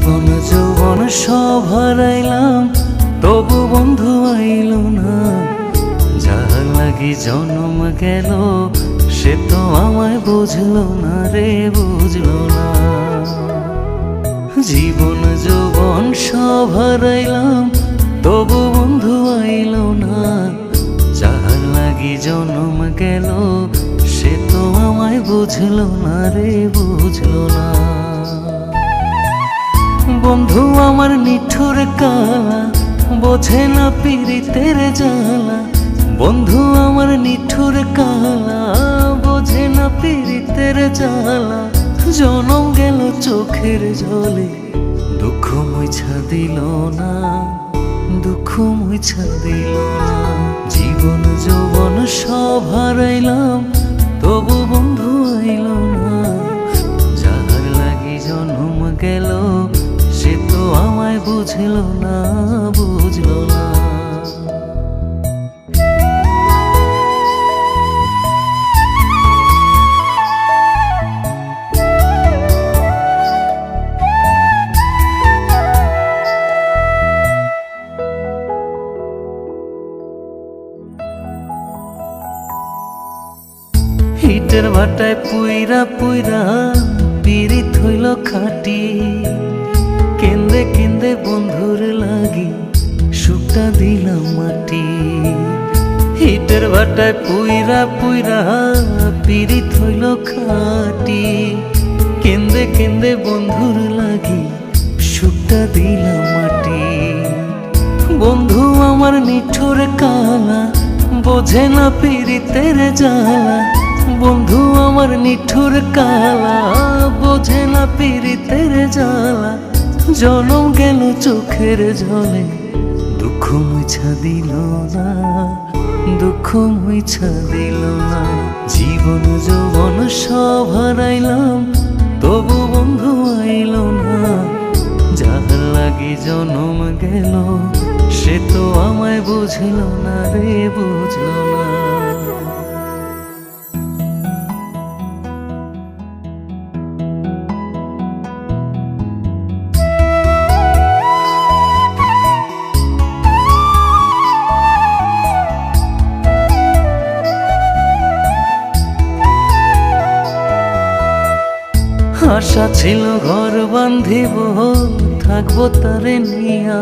জীবন যৌবন সব হারাইলাম, তবু বন্ধু আইলো না। যার লাগি জন্ম গেল, সে তো আমায় বুঝলো না রে, বুঝলো না। জীবন যৌবন সব হারাইলাম, তবু বন্ধু আইলো না। যার লাগি জন্ম গেল, সে তো আমায় বুঝলো না রে, বুঝলো না। বন্ধু আমার নিঠুর কালা, বোঝে না পীড়িতের জ্বালা। বন্ধু আমার নিঠুর কালা, বোঝে না পীড়িতের জ্বালা। জনম গেল চোখের জলে, দুঃখ মুছা দিল না, দুঃখ মুছা দিল না। জীবন যৌবন সব হারাইলাম, তবু বন্ধু আইল না। যার লাগি জন্ম গেল, সে তো আমায় বুঝলো না, বুঝলো না। ইটের ভাটায় পুইরা পুইরা পীড়িত হইল খাটি। কেন্দে কেন্দে বন্ধুর লাগি সুখটা দিলাম মাটি। ইটের ভাটায় পুইরা পুইরা পীড়িত হইল খাটি। কেন্দে কেন্দে বন্ধুর লাগি সুখটা দিলাম মাটি। বন্ধু আমার নিঠুর কালা, বোঝে না পীড়িতের জ্বালা। বন্ধু আমার নিঠুর কালা, বোঝে না পীড়িতের জ্বালা। জনম গেল চোখের জলে, দুঃখ মুছা দিল না, দুঃখ মুছা দিল না। জীবন যৌবন সব হারাইলাম, তবু বন্ধু আইল না। যার লাগি জনম গেল, সে তো আমায় বুঝলো না রে, বুঝলো না। আশা ছিল ঘর বান্ধিব, থাকবো তারে নিয়া।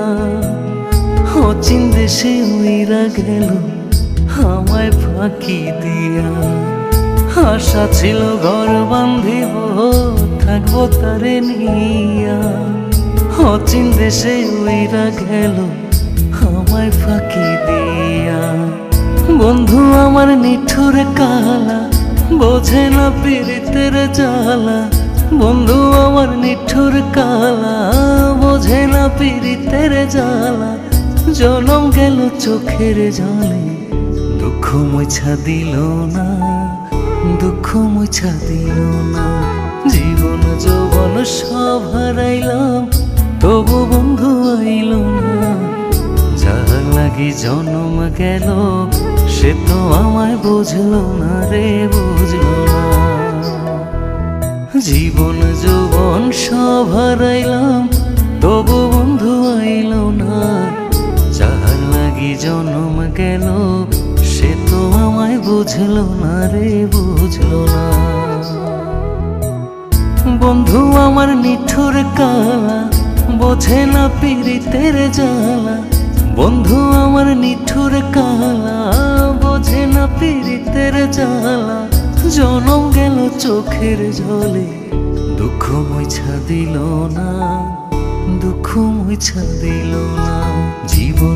অচিন দেশে উইরা গেল, আমায় ফাঁকি দিয়া। আশা ছিল ঘর বান্ধিব, থাকবো তারে নিয়া। অচিন দেশে উইরা গেল, আমায় ফাঁকি দিয়া। বন্ধু আমার নিঠুর কালা, বোঝে না পীড়িতের জ্বালা। বন্ধু আমার নিঠুর কালা, বোঝে না পীড়িতের জ্বালা। জনম গেল চোখের জলে, দুঃখ মুছা দিল না, দুঃখ মুছা দিল না। জীবন যৌবন সব হারাইলাম, তবু বন্ধু আইল না। যার লাগি জন্ম গেল, সে তো আমায় বুঝলো না রে, বুঝলো না। জীবন যৌবন সব হারাইলাম, তবু বন্ধু আইল না। যার লাগি জন্ম গেল, সে তো আমায় বুঝলো না রে, বুঝলো না। বন্ধু আমার নিঠুর কালা, বোঝে না পীড়িতের জ্বালা। বন্ধু আমার নিঠুর কালা, বোঝে না পীড়িতের জ্বালা। জনম গেল চোখের জলে, দুঃখ মুছা দিল না, দুঃখ মুছা দিল না। জীবন